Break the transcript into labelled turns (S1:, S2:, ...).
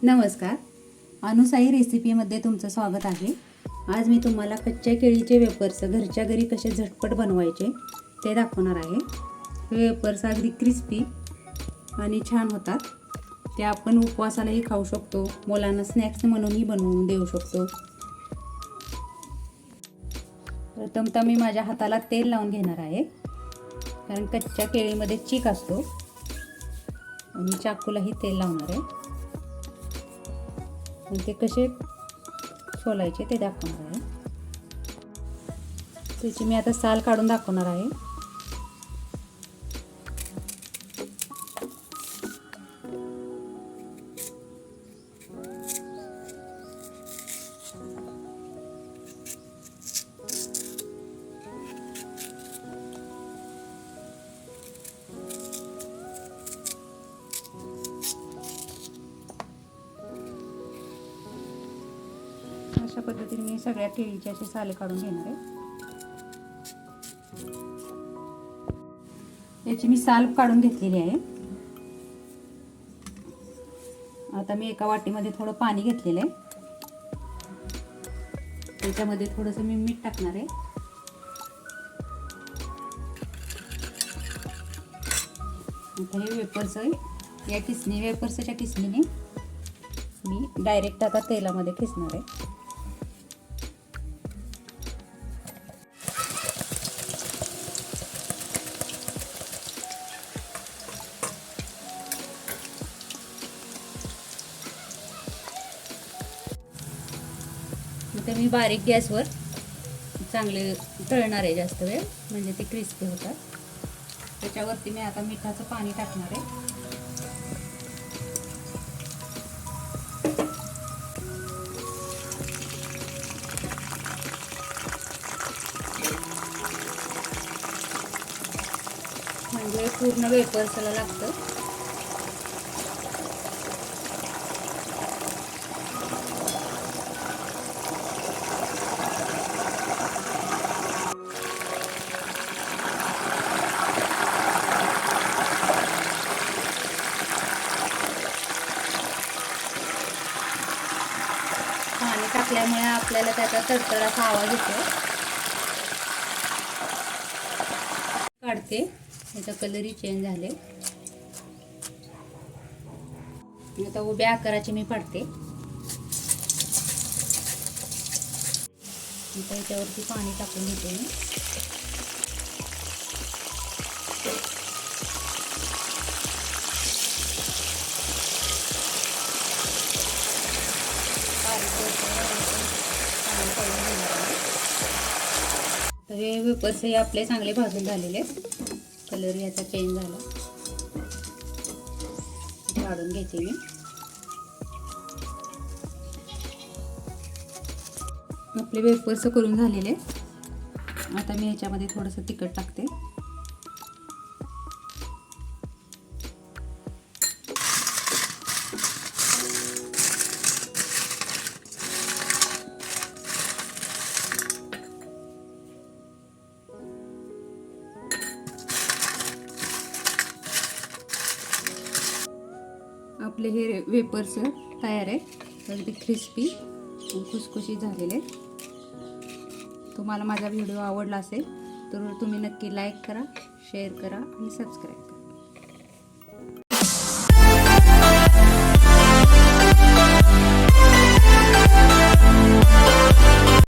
S1: नमस्कार, अनुसाई रेसिपीमध्ये तुमचं स्वागत आहे। आज मी तुम्हाला कच्च्या केळीचे वेफर्स घरच्या घरी कसे झटपट बनवायचे ते दाखवणार आहे। हे वेफर्स अगदी क्रिस्पी आणि छान होतात। ते आपण उपवासालाही खाऊ शकतो, मुलांना स्नॅक्स म्हणूनही बनवून देऊ शकतो। प्रथमतः मी माझ्या हाताला तेल लावून घेणार आहे, कारण कच्च्या केळीमध्ये चीक असतो। आणि चाकूलाही तेल लावणार आहे आणि ते कसे सोलायचे ते दाखवणार आहे। त्याची मी आता साल काढून दाखवणार आहे। अशा पद्धतीने मी सगळ्या केळीची अशी साले काढून घेणार आहे। याची मी साल काढून घेतलेली आहे। आता मी एका वाटीमध्ये थोडं पाणी घेतलेलं आहे, त्याच्यामध्ये थोडंसं मी मीठ टाकणार आहे। आता हे वेफर्स या वेफर्सच्या किसणीने मी डायरेक्ट आता तेलामध्ये खिसणार आहे। ते मी बारीक गॅसवर चांगले तळणार आहे जास्त वेळ, म्हणजे ते क्रिस्पी होतात। त्याच्यावरती मी आता मिठाचं पाणी टाकणार आहे। म्हणजे पूर्ण वेफर्सला लागतं। पाणी टाकल्यामुळे आपल्याला त्याचा तडतडाचा आवाज येतो। काढते, याचा कलरही चेंज झाले। आता उभ्या आकाराची मी पाडते। आता याच्यावरती पाणी टाकून घेते मी। तर हे वेफर्स हे आपले चांगले भाजून झालेले, कलर याचा चेंज झाला। काढून घेते मी। आपले वेफर्स करून झालेले। आता मी ह्याच्यामध्ये थोडंसं तिखट टाकते। आपले हे वेफर्स तयार आहे, अगदी क्रिस्पी खुसखुशीत झालेले। तुम्हाला माझा व्हिडिओ आवडला असेल तर तुम्ही नक्की लाईक करा, शेअर करा आणि सबस्क्राईब करा।